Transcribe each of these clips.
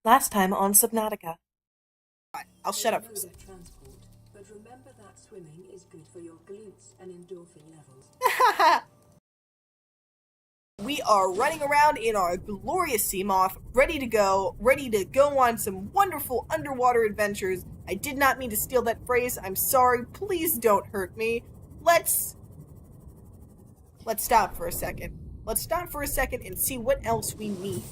Last time on Subnautica. I'll shut up for a second. Transport, but remember that swimming is good for your glutes and endorphin levels. We are running around in our glorious Seamoth, ready to go on some wonderful underwater adventures. I did not mean to steal that phrase. I'm sorry. Please don't hurt me. Let's stop for a second. Let's stop for a second and see what else we need.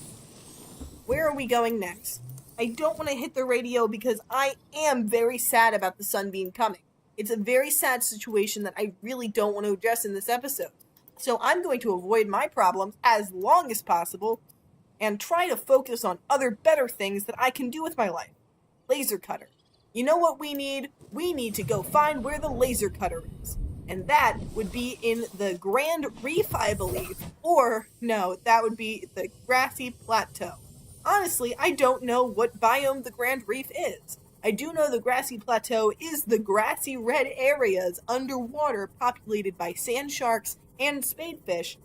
Where are we going next? I don't want to hit the radio because I am very sad about the sunbeam coming. It's a very sad situation that I really don't want to address in this episode. So I'm going to avoid my problems as long as possible and try to focus on other better things that I can do with my life. Laser cutter. You know what we need? We need to go find where the laser cutter is. And that would be in the Grand Reef, I believe. Or, no, that would be the Grassy Plateau. Honestly, I don't know what biome the Grand Reef is. I do know the Grassy Plateau is the grassy red areas underwater populated by sand sharks and spadefish.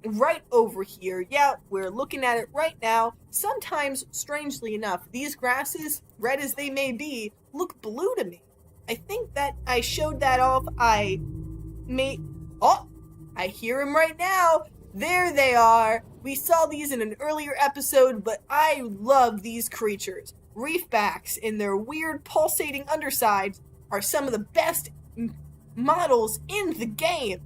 Right over here, yeah, we're looking at it right now. Sometimes, strangely enough, these grasses, red as they may be, look blue to me. I think that I showed that off. Oh, I hear him right now. There they are. We saw these in an earlier episode, but I love these creatures. Reefbacks in their weird pulsating undersides are some of the best models in the game.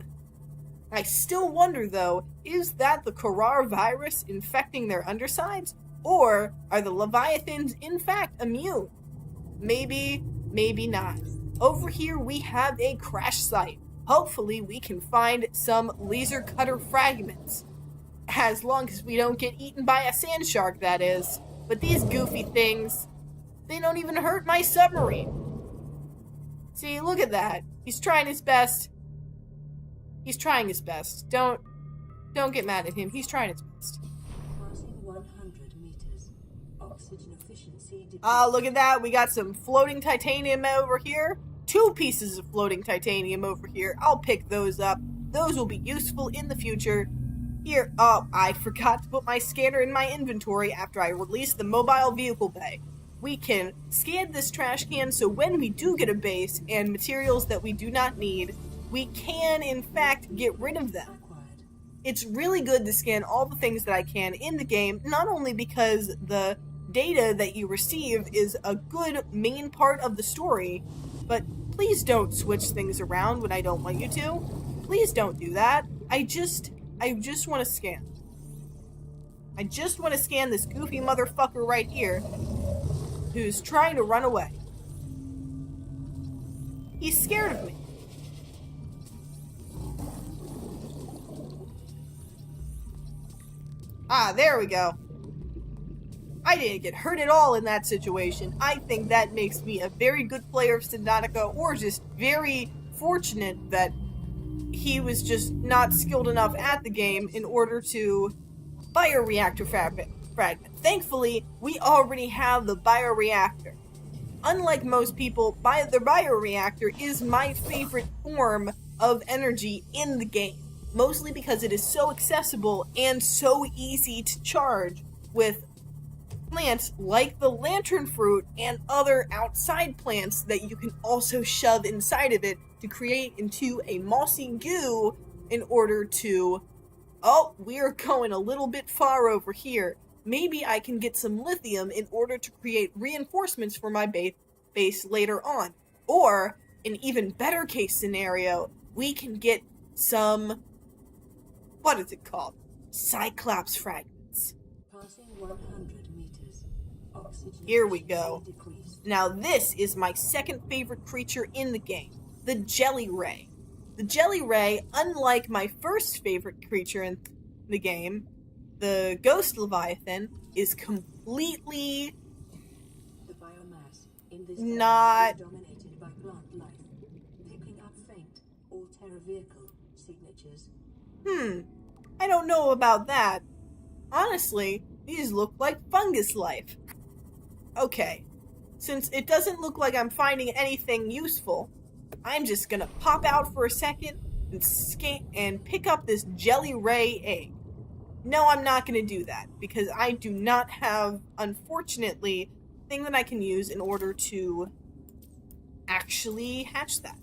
I still wonder though, is that the Karar virus infecting their undersides? Or are the Leviathans in fact immune? Maybe, maybe not. Over here we have a crash site. Hopefully we can find some laser cutter fragments. As long as we don't get eaten by a sand shark, that is. But these goofy things, they don't even hurt my submarine. See, look at that. He's trying his best. He's trying his best. Don't get mad at him. He's trying his best. Passing 100 meters. Oxygen efficiency decreased. Look at that. We got some floating titanium over here. 2 pieces of floating titanium over here. I'll pick those up. Those will be useful in the future. Here, I forgot to put my scanner in my inventory after I released the mobile vehicle bay. We can scan this trash can so when we do get a base and materials that we do not need, we can, in fact, get rid of them. It's really good to scan all the things that I can in the game, not only because the data that you receive is a good main part of the story, but please don't switch things around when I don't want you to. Please don't do that. I just want to scan. I just want to scan this goofy motherfucker right here who's trying to run away. He's scared of me. There we go. I didn't get hurt at all in that situation. I think that makes me a very good player of Subnautica, or just very fortunate that he was just not skilled enough at the game in order to bioreactor fragment. Thankfully, we already have the bioreactor. Unlike most people, the bioreactor is my favorite form of energy in the game. Mostly because it is so accessible and so easy to charge with plants like the lantern fruit and other outside plants that you can also shove inside of it to create into a mossy goo in order to... Oh, we are going a little bit far over here. Maybe I can get some lithium in order to create reinforcements for my base later on. Or, an even better case scenario, we can get some... What is it called? Cyclops fragments. Passing 100 meters. Oxygen Here we go. efficiency decreased. Now this is my second favorite creature in the game, the Jelly Ray. The Jelly Ray, unlike my first favorite creature in the game, the Ghost Leviathan, is completely The biomass in this not... area is dominated by plant life, picking up faint Altera vehicle signatures. I don't know about that. Honestly, these look like fungus life. Okay, since it doesn't look like I'm finding anything useful, I'm just gonna pop out for a second and pick up this Jelly Ray egg. No, I'm not going to do that, because I do not have, unfortunately, a thing that I can use in order to actually hatch that.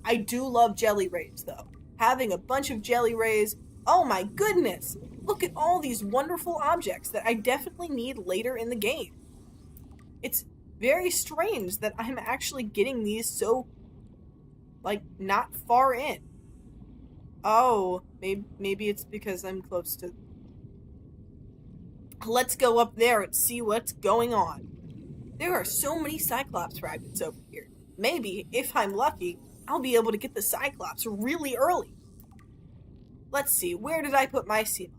I do love jelly rays, though. Having a bunch of jelly rays, oh my goodness! Look at all these wonderful objects that I definitely need later in the game. It's very strange that I'm actually getting these so, like, not far in. Oh, maybe it's because I'm close to... Let's go up there and see what's going on. There are so many Cyclops fragments over here. Maybe, if I'm lucky, I'll be able to get the Cyclops really early. Let's see, where did I put my Seamoth?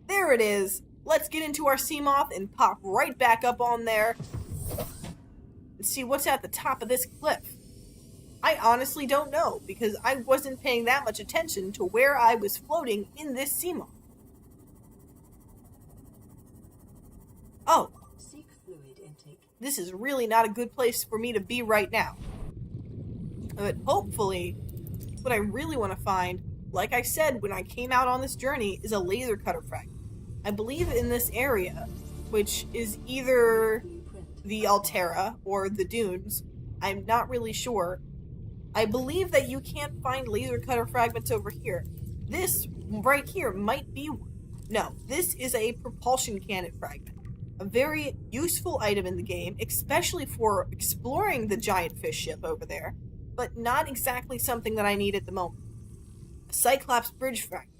There it is! Let's get into our Seamoth and pop right back up on there and see what's at the top of this cliff. I honestly don't know, because I wasn't paying that much attention to where I was floating in this Seamoth. Oh, Seek fluid intake. this is really not a good place for me to be right now. But hopefully, what I really want to find, like I said when I came out on this journey, is a laser cutter fragment. I believe in this area, which is either the Altera or the Dunes. I'm not really sure. I believe that you can't find laser cutter fragments over here. This right here might be one. No, this is a propulsion cannon fragment. A very useful item in the game, especially for exploring the giant fish ship over there, but not exactly something that I need at the moment. A Cyclops bridge fragment.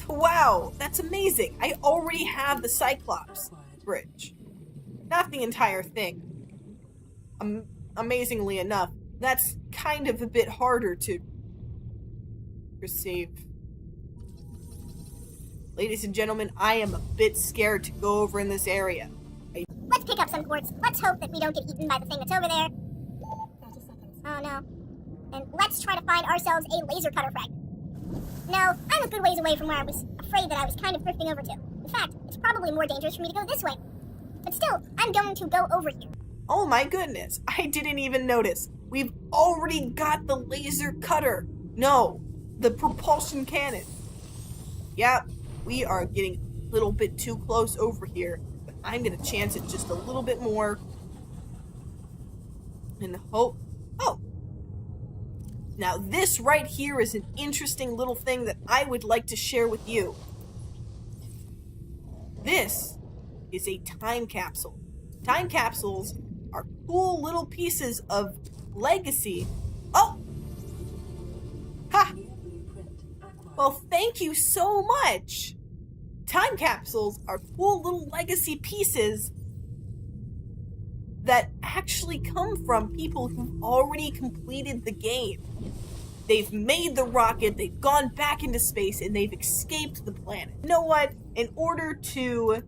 Wow, that's amazing! I already have the Cyclops bridge. Not the entire thing. Amazingly enough, that's kind of a bit harder to receive. Ladies and gentlemen, I am a bit scared to go over in this area. Let's pick up some quartz. Let's hope that we don't get eaten by the thing that's over there. 30 seconds. Oh no. And let's try to find ourselves a laser cutter fragment. No, I'm a good ways away from where I was afraid that I was kind of drifting over to. In fact, it's probably more dangerous for me to go this way. But still, I'm going to go over here. Oh my goodness, I didn't even notice. We've already got the laser cutter. No, the propulsion cannon. Yep, we are getting a little bit too close over here, but I'm going to chance it just a little bit more. And hope... Oh! Now this right here is an interesting little thing that I would like to share with you. This is a time capsule. Time capsules are cool little pieces of legacy. Oh! Ha! Well, thank you so much! Time capsules are cool little legacy pieces that actually come from people who've already completed the game. They've made the rocket, they've gone back into space, and they've escaped the planet. You know what? In order to...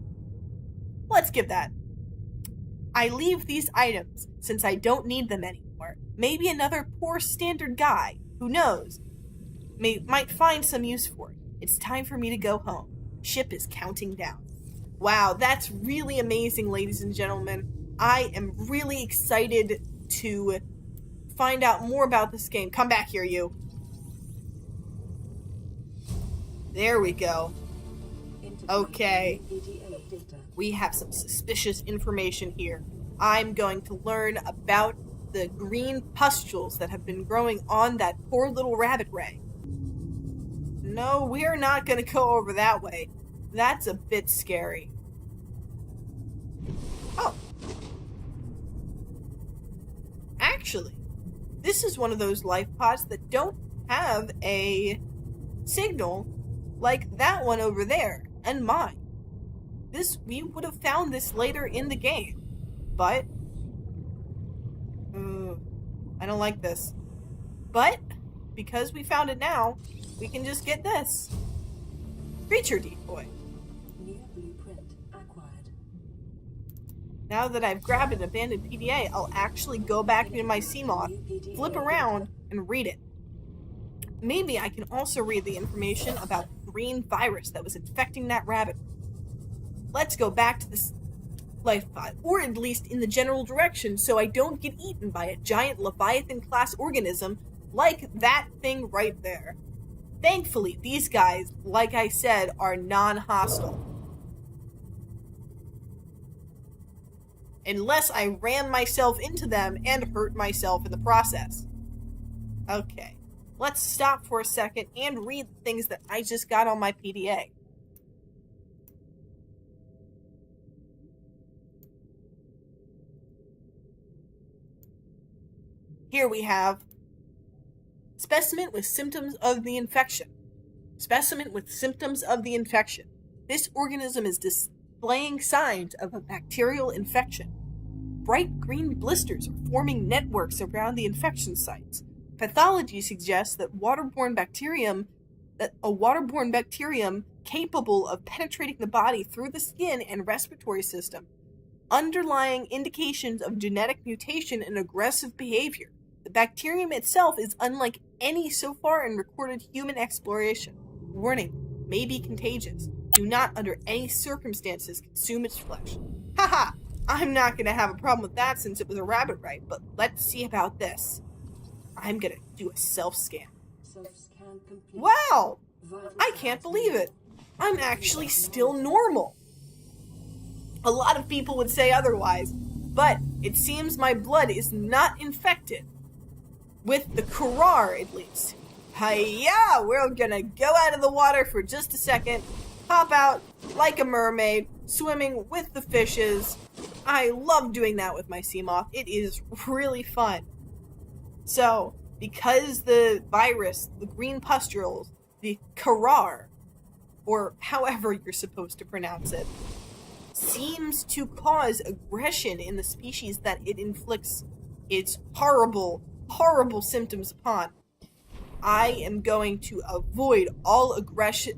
Let's give that. I leave these items since I don't need them anymore. Maybe another poor standard guy, who knows, might find some use for it. It's time for me to go home. Ship is counting down. Wow, that's really amazing, ladies and gentlemen. I am really excited to find out more about this game. Come back here, you. There we go. Okay. We have some suspicious information here. I'm going to learn about the green pustules that have been growing on that poor little rabbit ray. No, we're not going to go over that way. That's a bit scary. Oh. Actually, this is one of those life pods that don't have a signal like that one over there and mine. We would have found this later in the game, but I don't like this. But because we found it now, we can just get this creature decoy. New blueprint acquired. Now that I've grabbed an abandoned PDA, I'll actually go back into my Seamoth, flip around, and read it. Maybe I can also read the information about the green virus that was infecting that rabbit. Let's go back to this life pod, or at least in the general direction, so I don't get eaten by a giant Leviathan-class organism like that thing right there. Thankfully, these guys, like I said, are non-hostile. Unless I ran myself into them and hurt myself in the process. Okay, let's stop for a second and read the things that I just got on my PDA. Here we have specimen with symptoms of the infection. Specimen with symptoms of the infection. This organism is displaying signs of a bacterial infection. Bright green blisters are forming networks around the infection sites. Pathology suggests that a waterborne bacterium capable of penetrating the body through the skin and respiratory system. Underlying indications of genetic mutation and aggressive behavior. The bacterium itself is unlike any so far in recorded human exploration. Warning, may be contagious. Do not under any circumstances consume its flesh. Haha, I'm not going to have a problem with that since it was a rabbit, right? But let's see about this. I'm going to do a self-scan. Wow! I can't believe it. I'm actually still normal. A lot of people would say otherwise, but it seems my blood is not infected. With the Kurar, at least. Hiya! We're gonna go out of the water for just a second, hop out like a mermaid, swimming with the fishes. I love doing that with my Seamoth. It is really fun. So, because the virus, the green pustules, the Kurar, or however you're supposed to pronounce it, seems to cause aggression in the species that it inflicts its horrible symptoms upon. I am going to avoid all aggressive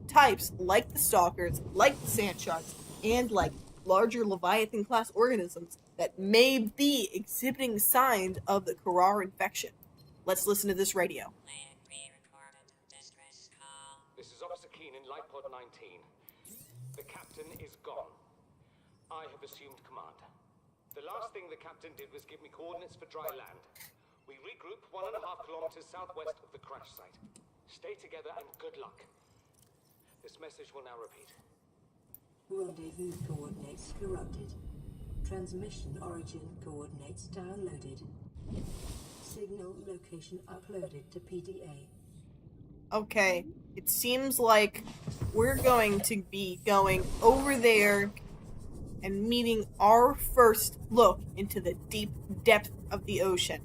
types like the stalkers, like the sand sharks, and like larger Leviathan class organisms that may be exhibiting signs of the Kurar infection. Let's listen to this radio. This is Officer Keane in Light Pod 19. The captain is gone. I have assumed command. The last thing the captain did was give me coordinates for dry land. We regroup 1.5 kilometers southwest of the crash site. Stay together and good luck. This message will now repeat. Rendezvous coordinates corrupted. Transmission origin coordinates downloaded. Signal location uploaded to PDA. Okay, it seems like we're going to be going over there and meeting our first look into the deep depth of the ocean.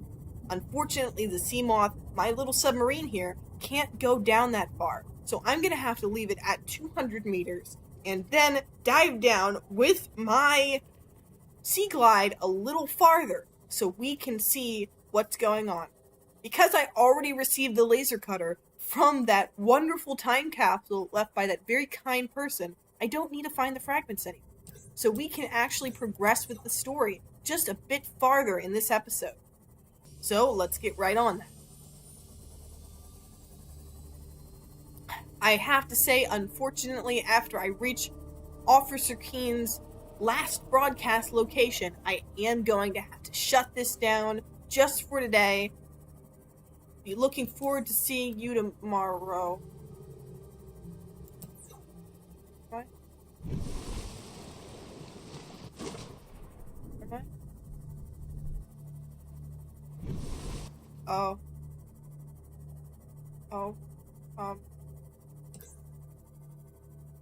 Unfortunately, the Seamoth, my little submarine here, can't go down that far. So I'm going to have to leave it at 200 meters and then dive down with my Sea Glide a little farther so we can see what's going on. Because I already received the laser cutter from that wonderful time capsule left by that very kind person, I don't need to find the fragments anymore. So we can actually progress with the story just a bit farther in this episode. So let's get right on that. I have to say, unfortunately, after I reach Officer Keen's last broadcast location, I am going to have to shut this down just for today. Be looking forward to seeing you tomorrow. What? Okay. Oh.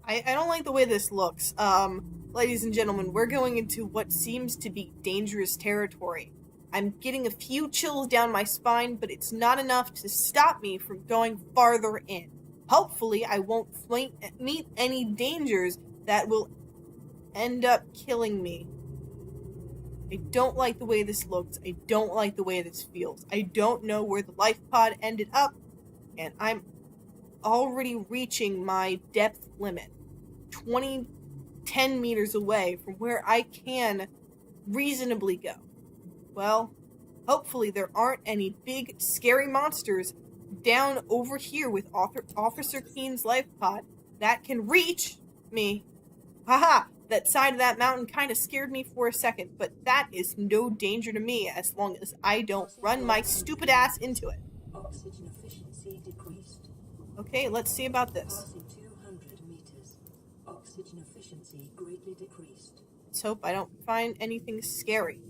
I don't like the way this looks. Ladies and gentlemen, we're going into what seems to be dangerous territory. I'm getting a few chills down my spine, but it's not enough to stop me from going farther in. Hopefully, I won't meet any dangers that will end up killing me. I don't like the way this looks. I don't like the way this feels. I don't know where the life pod ended up, and I'm already reaching my depth limit. 10 meters away from where I can reasonably go. Well, hopefully there aren't any big, scary monsters down over here with Officer Keen's life pod that can reach me. Haha, that side of that mountain kind of scared me for a second, but that is no danger to me as long as I don't run my stupid ass into it. Oxygen efficiency decreased. Okay, let's see about this. Passing 200 meters. Oxygen efficiency greatly decreased. Let's hope I don't find anything scary.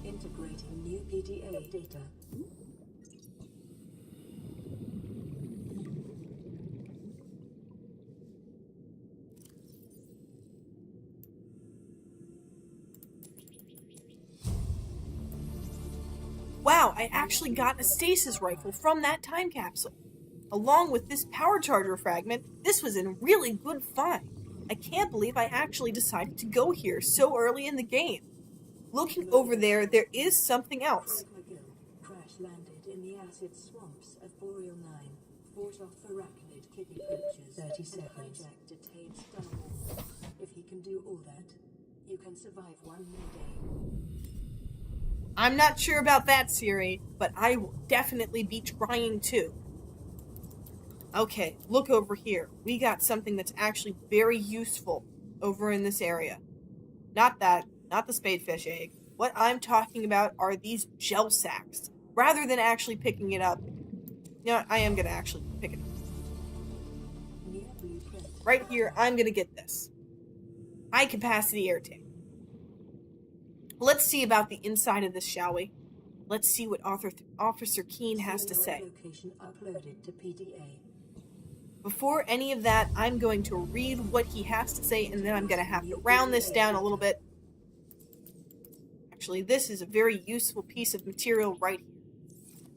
Integrating new PDA data. Wow, I actually got a stasis rifle from that time capsule. Along with this power charger fragment, this was a really good find. I can't believe I actually decided to go here so early in the game. Looking over there, there is something else. Crash landed in the acid swamps of Boreal 9. Fought off arachnid kidney poachers. 30 seconds. Hijacked detained Stunner. If he can do all that, you can survive one more day. I'm not sure about that, Siri, but I will definitely be trying to. Okay, look over here. We got something that's actually very useful over in this area. Not that, not the spadefish egg. What I'm talking about are these gel sacks. Rather than actually picking it up, you know, I am going to actually pick it up. Right here, I'm going to get this. High capacity air tank. Let's see about the inside of this, shall we? Let's see what Officer Keene has to say. Location uploaded to PDA. Before any of that, I'm going to read what he has to say, and then I'm going to have to round this down a little bit. Actually, this is a very useful piece of material right here.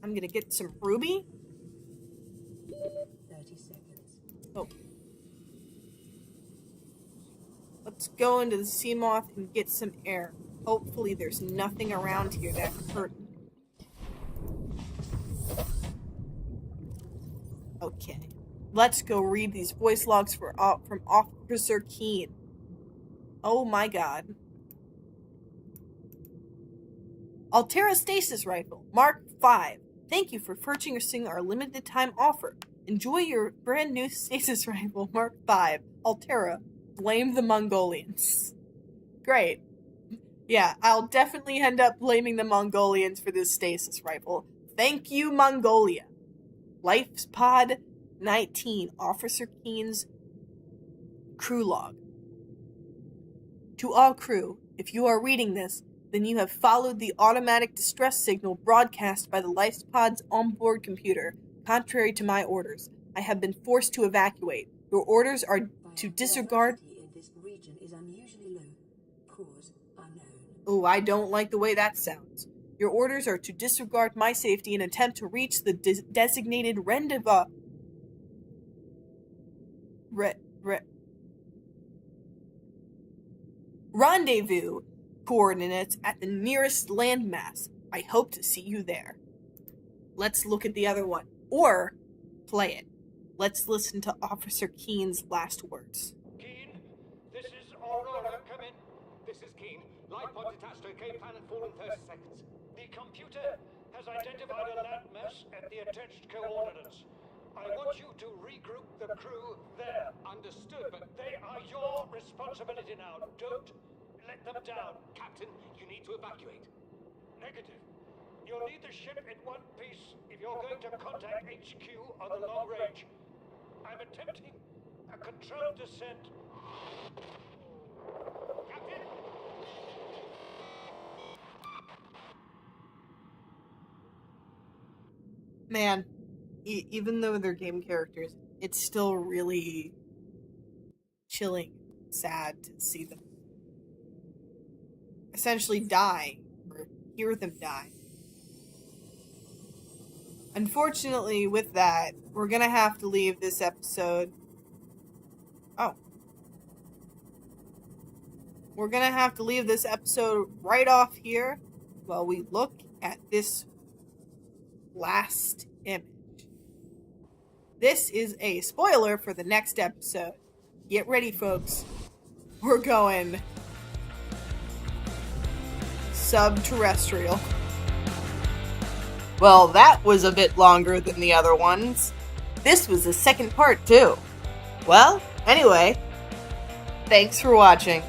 I'm going to get some ruby. 30 seconds. Oh. Let's go into the Seamoth and get some air. Hopefully there's nothing around here that can hurt me. Okay. Let's go read these voice logs from Officer Keene. Oh my god. Altera Stasis Rifle, Mark 5. Thank you for purchasing our limited time offer. Enjoy your brand new Stasis Rifle, Mark 5. Altera, blame the Mongolians. Great. Yeah, I'll definitely end up blaming the Mongolians for this Stasis Rifle. Thank you, Mongolia. Life's Pod 19, Officer Keene's crew log. To all crew, if you are reading this, then you have followed the automatic distress signal broadcast by the Life's Pod's onboard computer, contrary to my orders. I have been forced to evacuate. Your orders are to disregard... In this region is unusually low. Cause unknown. Oh, I don't like the way that sounds. Your orders are to disregard my safety and attempt to reach the designated rendezvous coordinates at the nearest landmass. I hope to see you there. Let's look at the other one. Or play it. Let's listen to Officer Keene's last words. Keene, this is Aurora. Come in. This is Keene. Light pod detached to Cape Planet fall in 30 seconds. The computer has identified a landmass at the attached coordinates. I want you to regroup the crew there. Understood, but they are your responsibility now. Don't let them down. Captain, you need to evacuate. Negative. You'll need the ship in one piece if you're going to contact HQ on the long range. I'm attempting a controlled descent. Captain? Man, even though they're game characters, it's still really chilling, sad to see them essentially die, or hear them die. Unfortunately, with that, we're gonna have to leave this episode. Oh. We're gonna have to leave this episode right off here while we look at this last image. This is a spoiler for the next episode. Get ready, folks. We're going subterrestrial. Well, that was a bit longer than the other ones. This was the second part, too. Well, anyway, thanks for watching.